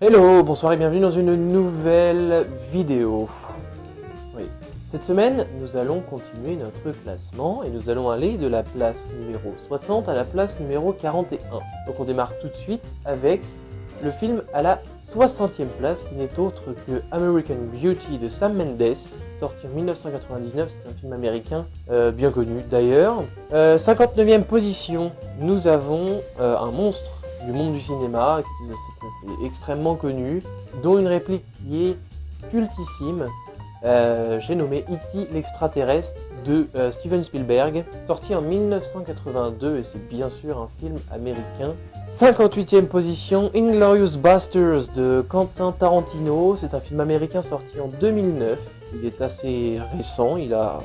Hello, bonsoir et bienvenue dans une nouvelle vidéo. Oui, cette semaine, nous allons continuer notre classement et nous allons aller de la place numéro 60 à la place numéro 41. Donc on démarre tout de suite avec le film à la 60e place qui n'est autre que American Beauty de Sam Mendes, sorti en 1999, c'est un film américain bien connu d'ailleurs. 59e position, nous avons un monstre du monde du cinéma, c'est extrêmement connu, dont une réplique qui est cultissime. J'ai nommé E.T. l'extraterrestre de Steven Spielberg, sorti en 1982 et c'est bien sûr un film américain. 58e position, Inglourious Basterds de Quentin Tarantino, c'est un film américain sorti en 2009. Il est assez récent, il a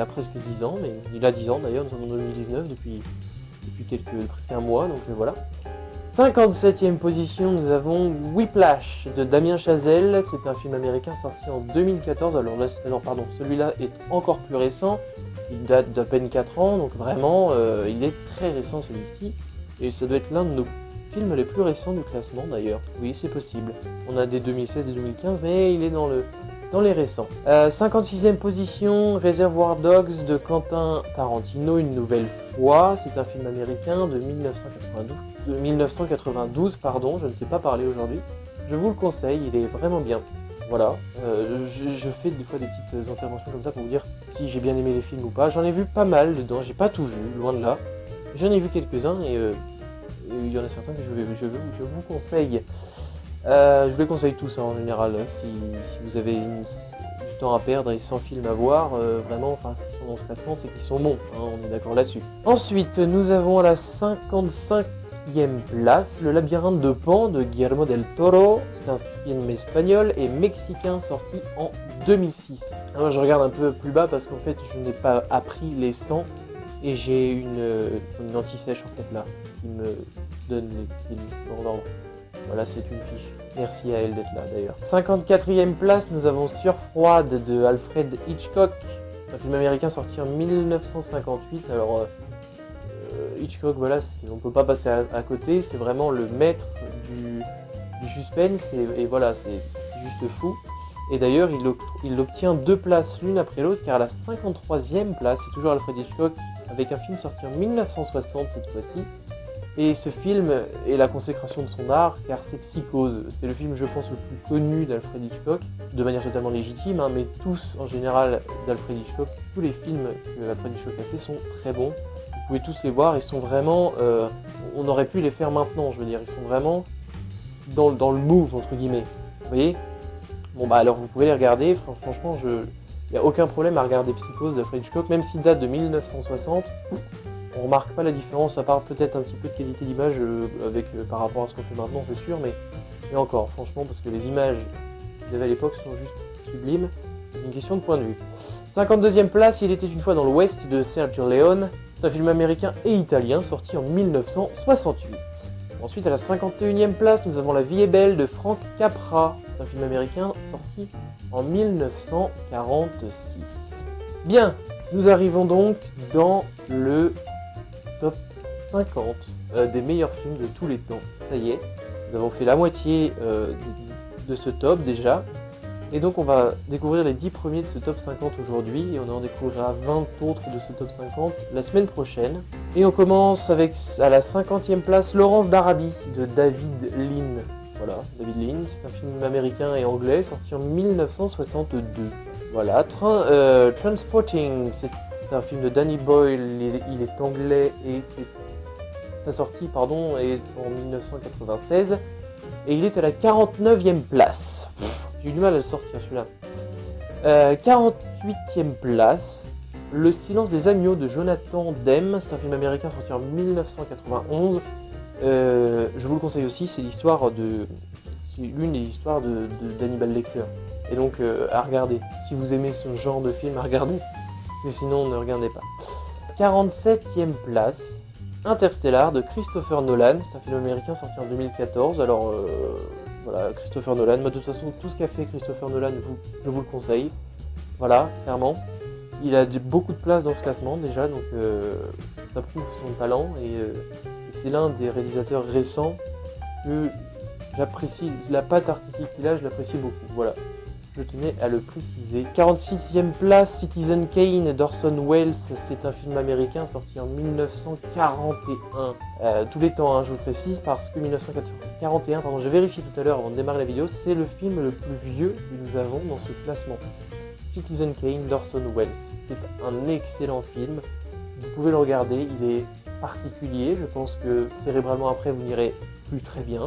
presque 10 ans, mais il a 10 ans d'ailleurs, nous sommes en 2019 depuis presque un mois, donc voilà. 57e position, nous avons Whiplash de Damien Chazelle. C'est un film américain sorti en 2014. Celui-là est encore plus récent. Il date d'à peine 4 ans, donc vraiment, il est très récent celui-ci. Et ça doit être l'un de nos films les plus récents du classement d'ailleurs. Oui, c'est possible. On a des 2016 et 2015, mais il est dans les récents. 56e position, Reservoir Dogs de Quentin Tarantino, une nouvelle fois. C'est un film américain de 1992, pardon, je ne sais pas parler aujourd'hui. Je vous le conseille, il est vraiment bien. Voilà, je fais des fois des petites interventions comme ça pour vous dire si j'ai bien aimé les films ou pas. J'en ai vu pas mal dedans, j'ai pas tout vu, loin de là. J'en ai vu quelques-uns et il y en a certains que je vous conseille. Je vous les conseille tous en général, si vous avez du temps à perdre et 100 films à voir, vraiment, enfin s'ils sont dans ce classement, c'est qu'ils sont bons, hein, on est d'accord là-dessus. Ensuite, nous avons à la 55e place, Le Labyrinthe de Pan de Guillermo del Toro. C'est un film espagnol et mexicain sorti en 2006. Alors, je regarde un peu plus bas parce qu'en fait, je n'ai pas appris les 100 et j'ai une anti-sèche en fait là, qui me donne les films dans l'ordre. Voilà, c'est une fiche. Merci à elle d'être là d'ailleurs. 54e place, nous avons Surfroide de Alfred Hitchcock. Un film américain sorti en 1958. Alors, Hitchcock, voilà, on peut pas passer à côté. C'est vraiment le maître du suspense. Et voilà, c'est juste fou. Et d'ailleurs, il obtient 2 places l'une après l'autre, car à la 53e place, c'est toujours Alfred Hitchcock, avec un film sorti en 1960 cette fois-ci. Et ce film est la consécration de son art, car c'est Psychose. C'est le film, je pense, le plus connu d'Alfred Hitchcock, de manière totalement légitime, hein, mais tous, en général, d'Alfred Hitchcock, tous les films que Alfred Hitchcock a fait sont très bons. Vous pouvez tous les voir, ils sont vraiment... on aurait pu les faire maintenant, je veux dire, ils sont vraiment dans le move, entre guillemets. Vous voyez? Bon bah alors vous pouvez les regarder, franchement, il n'y a aucun problème à regarder Psychose d'Alfred Hitchcock, même s'il date de 1960. On remarque pas la différence, à part peut-être un petit peu de qualité d'image par rapport à ce qu'on fait maintenant, c'est sûr, mais encore, franchement, parce que les images qu'il y avait à l'époque sont juste sublimes, c'est une question de point de vue. 52e place, Il était une fois dans l'Ouest de Sergio Leone, c'est un film américain et italien sorti en 1968. Ensuite, à la 51e place, nous avons La vie est belle de Frank Capra, c'est un film américain sorti en 1946. Bien, nous arrivons donc dans le top 50 des meilleurs films de tous les temps. Ça y est, nous avons fait la moitié de ce top déjà. Et donc on va découvrir les 10 premiers de ce top 50 aujourd'hui. Et on en découvrira 20 autres de ce top 50 la semaine prochaine. Et on commence avec, à la 50e place, Laurence d'Arabie de David Lean. Voilà, David Lean, c'est un film américain et anglais sorti en 1962. Voilà, Transporting, c'est un film de Danny Boyle, il est anglais et sa sortie est en 1996 et il est à la 49e place. J'ai eu du mal à le sortir celui-là. 48e place, Le silence des agneaux de Jonathan Demme, c'est un film américain sorti en 1991. Je vous le conseille aussi, c'est l'une des histoires d'Hannibal Lecter. Et donc à regarder, si vous aimez ce genre de film, à regarder. Sinon, ne regardez pas. 47e place, Interstellar de Christopher Nolan. C'est un film américain sorti en 2014. Alors, voilà, Christopher Nolan. De toute façon, tout ce qu'a fait Christopher Nolan, je vous le conseille. Voilà, clairement. Il a beaucoup de place dans ce classement déjà, donc ça prouve son talent. Et c'est l'un des réalisateurs récents que J'apprécie la patte artistique qu'il a, je l'apprécie beaucoup. Voilà, je tenais à le préciser. 46e place, Citizen Kane d'Orson Welles. C'est un film américain sorti en 1941. Tous les temps, hein, je vous le précise, parce que 1941, pardon, j'ai vérifié tout à l'heure avant de démarrer la vidéo, c'est le film le plus vieux que nous avons dans ce classement. Citizen Kane d'Orson Welles. C'est un excellent film. Vous pouvez le regarder, il est particulier. Je pense que cérébralement après vous n'irez plus très bien.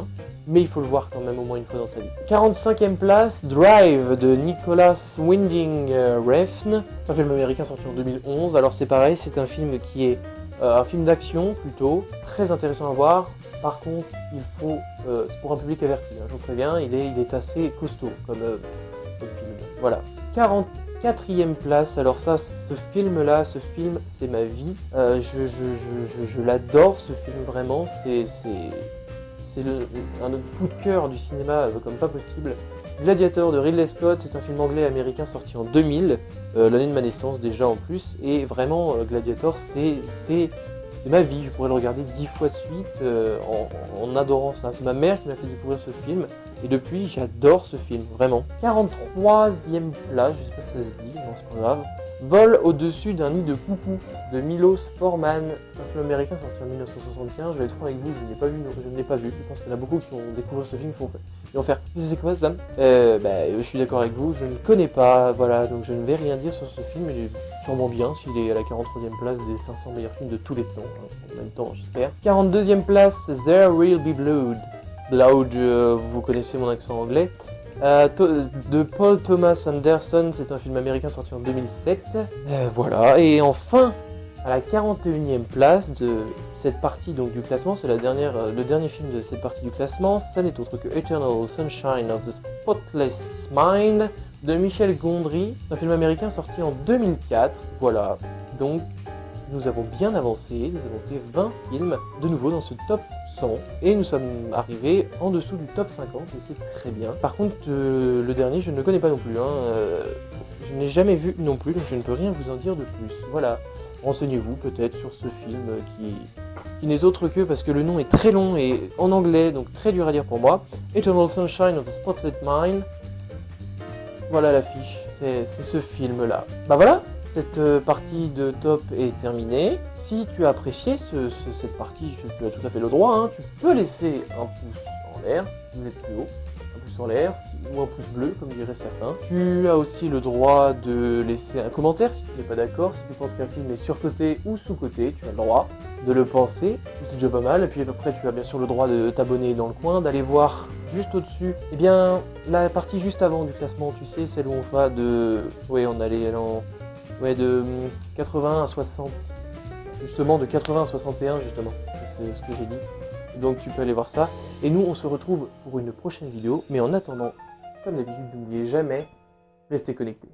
Mais il faut le voir quand même au moins une fois dans sa vie. 45e place, Drive de Nicholas Winding Refn. C'est un film américain sorti en 2011. Alors c'est pareil, c'est un film qui est un film d'action plutôt. Très intéressant à voir. Par contre, il faut, c'est pour un public averti, hein, je vous préviens, il est assez costaud comme film. Voilà. 44e place, alors ça, ce film c'est ma vie. Je l'adore ce film vraiment, c'est un coup de cœur du cinéma comme pas possible. Gladiator de Ridley Scott, c'est un film anglais américain sorti en 2000, l'année de ma naissance déjà en plus, et vraiment Gladiator c'est ma vie, je pourrais le regarder 10 fois de suite en adorant ça. C'est ma mère qui m'a fait découvrir ce film. Et depuis, j'adore ce film, vraiment. 43e place, je sais pas si ça se dit, non c'est pas grave. Vol au-dessus d'un nid de coucou de Milos Forman. C'est un film américain sorti en 1975. Je vais être franc avec vous, je ne l'ai pas vu, donc je ne l'ai pas vu. Je pense qu'il y en a beaucoup qui vont découvrir ce film, ils vont faire c'est quoi ça je suis d'accord avec vous, je ne le connais pas, voilà, donc je ne vais rien dire sur ce film, mais il est sûrement bien s'il est à la 43e place des 500 meilleurs films de tous les temps, hein, en même temps j'espère. 42e place, There Will Be Blood. Blood, vous connaissez mon accent anglais. De Paul Thomas Anderson, c'est un film américain sorti en 2007. Voilà, et enfin, à la 41e place de cette partie donc, du classement, c'est le dernier film de cette partie du classement, ça n'est autre que Eternal Sunshine of the Spotless Mind de Michel Gondry. C'est un film américain sorti en 2004. Voilà, donc nous avons bien avancé, nous avons fait 20 films de nouveau dans ce top 100 et nous sommes arrivés en dessous du top 50 et c'est très bien. Par contre le dernier je ne le connais pas non plus, je ne l'ai jamais vu non plus donc je ne peux rien vous en dire de plus. Voilà, renseignez-vous peut-être sur ce film qui n'est autre que, parce que le nom est très long et en anglais donc très dur à lire pour moi, Eternal Sunshine of the Spotless Mind. Voilà l'affiche, c'est ce film là. Bah voilà, cette partie de top est terminée. Si tu as apprécié cette partie, tu as tout à fait le droit, hein. Tu peux laisser un pouce en l'air, si vous êtes plus haut, un pouce en l'air, ou un pouce bleu, comme diraient certains. Tu as aussi le droit de laisser un commentaire si tu n'es pas d'accord, si tu penses qu'un film est surcoté ou sous-coté, tu as le droit de le penser, c'est déjà pas mal. Et puis après, tu as bien sûr le droit de t'abonner dans le coin, d'aller voir juste au-dessus, eh bien, la partie juste avant du classement, tu sais, celle où on va de... Oui, on allait en... Ouais, de 80 à 60, justement, de 80 à 61, justement, c'est ce que j'ai dit. Donc tu peux aller voir ça. Et nous, on se retrouve pour une prochaine vidéo. Mais en attendant, comme d'habitude, n'oubliez jamais, restez connectés.